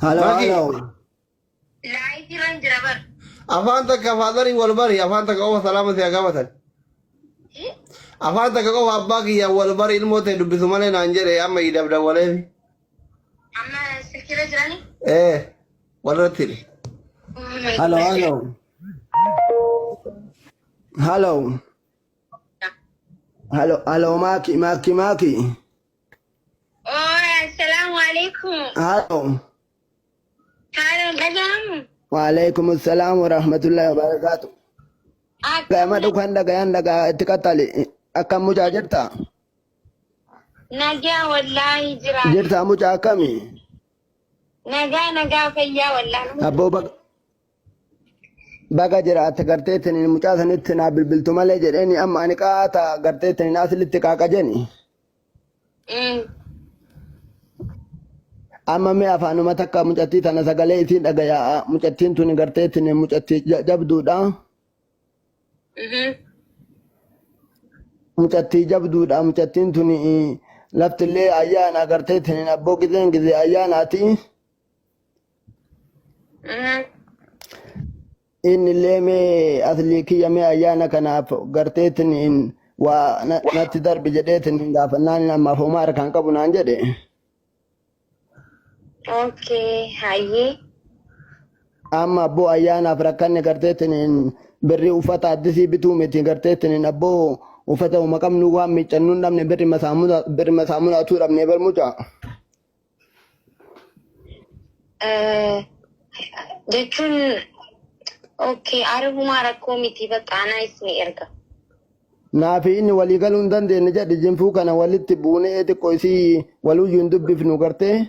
هلا Maki, هلا. لا يجرن جربر. afaan takka faadarii wal bari, afaan takka qofa salaama si agabatan. Afaan takka qofa abbaa kiyya wal bari ilmoo ta'e dubbisu malee naan jedhe amma dabdawwaleefi. أما سكرة جراني. Walirratti hidhi. هلا هلا. هلا هلا هلا. ماكي ماكي ماكي. السلام عليكم. هلا. هذا نجم. وعليكم السلام ورحمة الله وبركاته. ما دكان دكان دكان تكتالي أكم مجاجرتا. نجا والله جرا. جرتا مجاكمي. نجا فيا والله. أبو بقى جرات قرتيتني مجازن اتنا بالبلتو مالي جريني أما أنا كاتا قرتيتني ناس اللي تكاكا جني. أما مي أفانو متكا مجاتي تانا سغالي إتين أغايا مجاتين توني قرتيتني مجاتي جبدو دا. مجاتي جبدو دا مجاتين توني لفت اللي أيانا قرتيتني نبو كذين كذي أيانا تي. إن اللي مي أثلي كي مي أيانا كان قرتيتني إن ونتدر بجديتني غافناني لما فمار كان كابو نانجدي. اوكي هاي أما أبو أيانا فركاني قرتيتني بري وفتا دسي بتو متي قرتيتني أبو وفتا ومقام نوام ميچنون نمني بري مسامونا تورا مني برموچا. جتون اوكي عربو ما ركوميتي بقى أنا اسمي إرقا. نافي إني ولي قالون دان دي نجا دي جنفو كان ولي تبوني إيدي كويسي ولو يندب بفنو قرتي.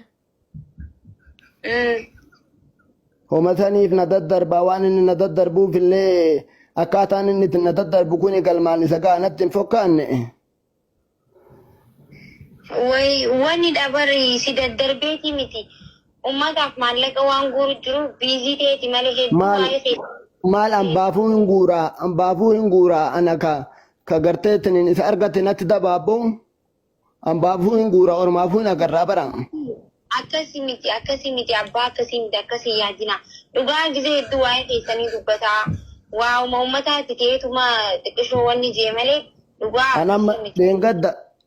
هما ثاني في ندد دربا وان إني ندد دربو في اللي أكاتان إني ندد دربو كوني كالماني سكا نتن فوكاني. واني دابري سيدا دربيتي ميتي وما تعرف مالك وان غور جرو بيزي تيتي مالك مال أم بافو هنغورا أنا كغرتيتني إذا أرغتي نتدبابو أم بافو هنغورا أو مافو نغرابرا. akkasi miti abbaa akkasi yaadina dhugaa gisee hedduu waa'ee keessanii dubbataa waa'uma uummataatti ta'eetuma xiqqishoo wanni jee malee dhugaa akkasi miti.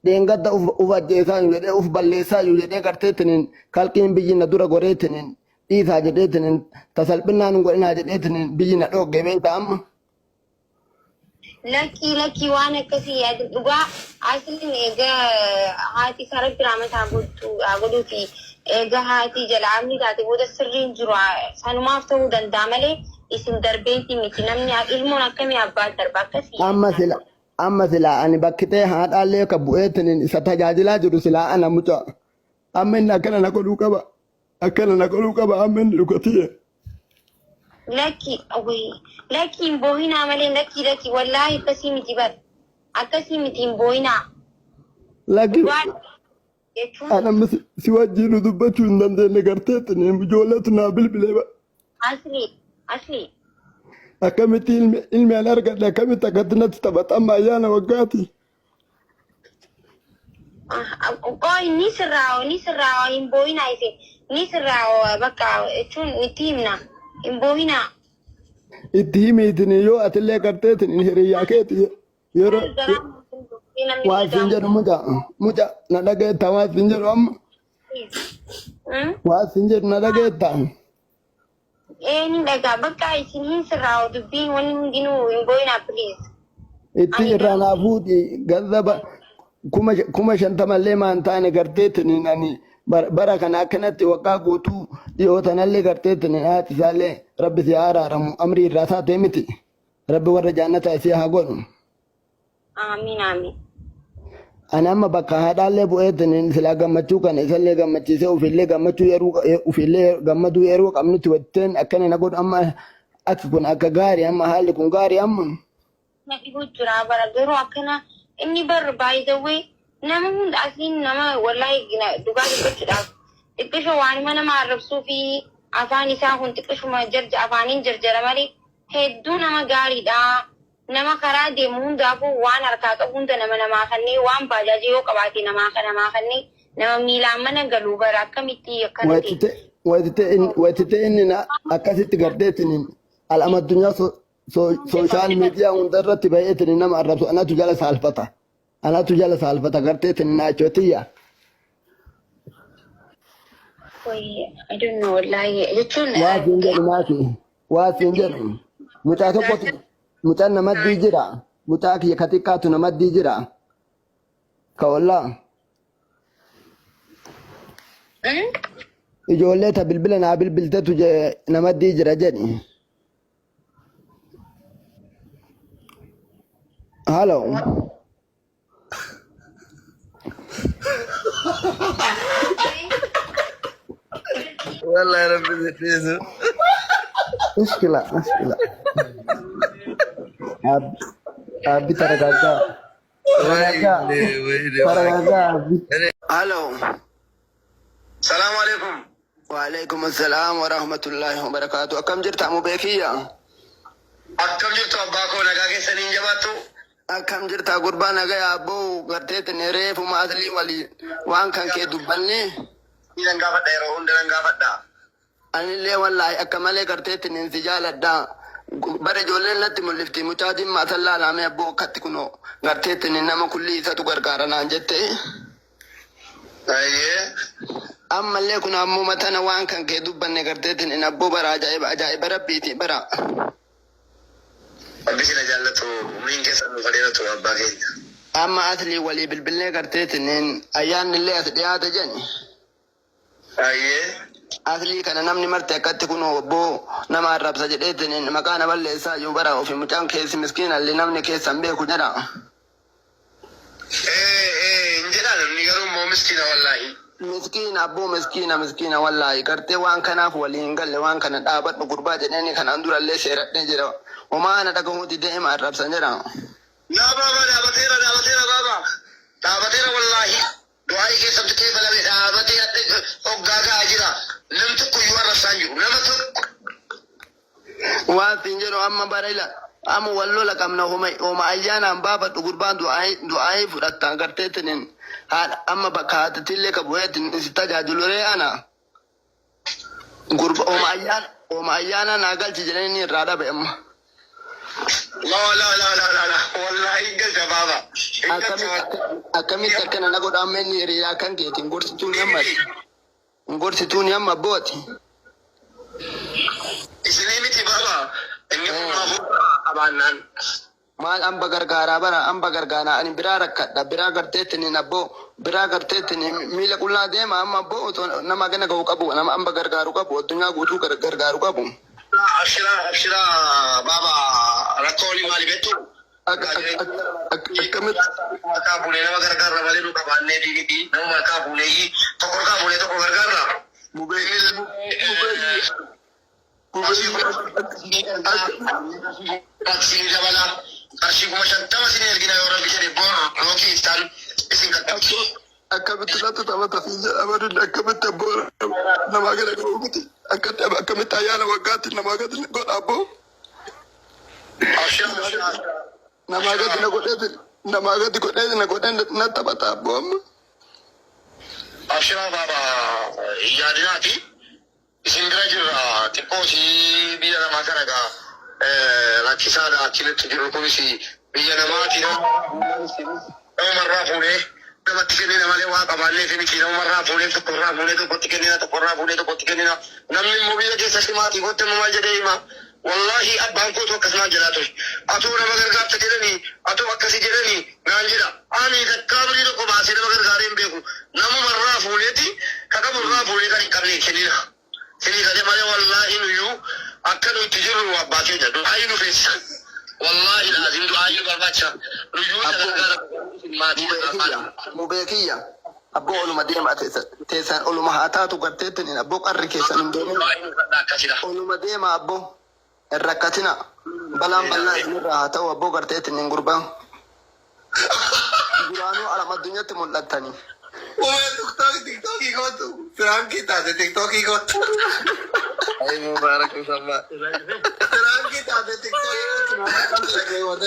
Deengadda uf ajjeesaa jedhee uf balleessaa jedhee garteetiniin kalqiin biyyi na dura goreetiniin dhiisaa jedheetiniin tasalphinnaan godhinaa jedheetiniin biyyi na dhoogge beektaa amma. Lakkii waan akkasii yaadin dhugaa asliin egaa haati sarratti raamataa godhuu fi egaa haati jal'aabni taate booda sirriin jiru sanumaaf ta'uu danda'a malee isin darbeetii miti namni ilmoon akkamii abbaa darba akkasii. Amma silaa ani bakkitee haadhaallee ka bu'eetiniin isa tajaajilaa jiru silaa ana muca. Amma inni akkana na godhuu qaba amma inni dhugatiye. Lakki hin boohinaa malee lakki wallaahi akkasii miti bar akkasii miti hin boohinaa. Lakki ana si wajjin dubbachuu hin dandeenye garteetiniin ijoolleetu naa bilbilee ba. Asli. Akkamitti ilmi an argadhe akkamitti akkatti natti taphata amma ayyaana waggaati. Ni sirraa hin boohinaa ise ni sirraa bakka jechuun itti himna. Imbohina. Itti himiitini yoo atillee garteetini hiriyyaa keeti yeroo waan siin jedhu muca na dhageetta waan siin jedhu amma. Waan siin jedhu na dhageetta. Ni dhagaa bakka isin hin sirraa dubbiin wanni hundinuu imbohina please. Itti irraa naa fuuti gazzaba kuma shantamallee maan taane garteetini ani bara kana akkanatti waggaa guutuu dhiyootanallee garteetini haati isaallee rabbi si araaramu amrii irraa taatee miti rabbi warra jaannataa isii haa godhu. Amiin. Ani amma bakka haadhaallee bu'eetini silaa gammachuu kana isallee gammachiisee ufillee gammaduu yeroo qabnutti watteen akkana na godhu amma akki kun akka gaarii amma haalli kun gaarii amma. Na dhibuu jira bara garuu akkana inni bar baay'ee nama hunda asiin nama wallahi dhugaa dubbachuudhaaf xiqqishoo waanuma nama arrabsuu fi afaan isaa kun xiqqishuma afaaniin jarjara malee hedduu nama gaariidha. Nama karaa deemu hundaafuu waan harkaa qabu hunda namaa kannee waan baajaajii yoo qabaate namaa kannee nama miilaan mana galuu bara akkamitti akkana ta'e. Wayitite inni akkasitti garteetiin al'ama addunyaa sooshaal miidiyaa hundarratti baay'eetiin nama arrabsu anatu jala saalfata. Anatu jala saalfata garteetiin naachotiyya. I don't know wallahi jechuun. Waatiin jedhu maati? Waatiin jedhu. Mucaa tokkotu mucaan namaddii jira. Mucaa kiyya katikkaatu namaddii jira. Ka ollaa. Ijoollee ta bilbila naa bilbiltetu namaddii jira jedhi. Halo. Wallahi rabbi zitizu. Mushkila. Abi taragaga. Abi. Halo. Salaam alaikum. Waalaikum assalam wa rahmatullahi wa barakatuh. Akkam jirta mu beekiyya? Akkam jirtu abbaa koo nagaa keessaniin jabaattu? Akkam jirta gurbaa nagaa abboo garteetiin reefu maatilii walii waan kan kee dubbanne. Nan gaafadha yeroo hunda nan gaafadha. Anillee wallaahi akka malee garteetiin si jaaladha. Bara ijoolleen natti mul'ifti mucaatiin maasan laalamee abboo akkatti kunoo garteetiin nama kulli isatu gargaara naan jette. Ammallee kun ammoo matana waan kan kee dubbanne garteetiin abboo bara ajaa'iba rabbiiti bara. Rabbi sina jaallatu umriin keessan nu fadheeratu abbaa keenya. Amma aslii walii bilbilee garteetiin ayyaannillee as dhiyaata jedhi. Aslii kana namni marte akkatti kunoo abboo nama arrabsa jedheetiin maqaa na balleessaa yoo bara ofi mucaan keessi miskiinallee namni keessan beeku jedha. Injedhaan inni garuu immoo miskiina wallaahi. Miskiina abboo miskiina wallaahi gartee waan kanaaf waliin galle waan kana dhaabadhu gurbaa jedheeni kanaan durallee seeradhee jira. Homaana dhagahuuti deema arrabsan jedha. Yaa baaba dhaabateera baaba. Dhaabateera wallaahi. Du'aayi keessatti kee balame dhaabatee hoggaagaa jira. Namni tokko iyyuu arrabsaan jiru. Nama tokko. Waan siin jedhu amma barayla. Amma wallola qabna homa ayyaanaan baafadhu gurbaan du'aayi fudhatta garteetiin haadha amma bakka haatatillee qabueetiin si tajaajiluree ana. Gurba homa ayyaana naa galchi jedhanii irraa dhabe amma. La. Wallahi galcha baaba. Akkamitti akkana na godhaan inni hiriyaa kan keetiin gorsituun amma booti. Isinii miti baaba. Inni kun abaannaan. Maal amba gargaaraa bara amba gargaaraa ani biraa rakkadha biraa garteetiin abboo biraa garteetiin miila qullaa deema amma abboo nama gana ga'u qabu nama amba gargaaru qabu addunyaa guutuu gargaaru qabu. Abshira baaba rakkoon maali beektu? Akkamitti maqaa fuunee nama gargaarra malee nu qabaannee diigiti nama maqaa fuunee tokko gargaarra. Qarshii dabala qarshii 50 isin ergina yoo rabbi jedhe boona rookii istaan isin qaqqabsu. akkamitti natti taphata fi jedhaman akkamitti abboo namaa gala ga'u miti akkamitti ayyaana waggaatti namaa gadi godha abboo namaa gadi godhee na godhee na taphata abboo amma. Abshiraa baaba yaadinaati isin bira jirra xiqqoo si biyya namaa kana gaa rakkisaadha achinitti jiru kunis biyya namaati namarraa fuunee namatti kennina malee waa qabaannee fi miti namarraa fuunee tokkorraa fuunee tokkotti kennina namni immoo biyya keessatti maatii gotte maal jedhee hima wallahi abbaan kootu akkasumaan jedhaa ture atoo nama gargaarta jedhanii atoo akkasi jedhanii naan jedha ani takkaa birii tokko baasee nama gargaaree hin beeku namumarraa fuuneeti kaqaburraa fuunee kan hin qabne kennina sinii kadhe malee wallahi nuyyuu akka nuti jirru abbaa keenya du'aayi nu feessa wallahi laazim du'aayi nu barbaacha nuyyuu gargaara maatii mubeekiyya abboo oluma deemaa teessan oluma haa taatu garteettiin abboo qarri keessan hin deemin oluma deema abboo hin rakkatina balaan bal'aa isinirraa haa ta'u abboo garteettiin hin gurbaan duraanuu alama addunyaatti mul'attanii. TikTok gotu Frankie taate TikTok gotu ay mubarak sama Frankie taate TikTok gotu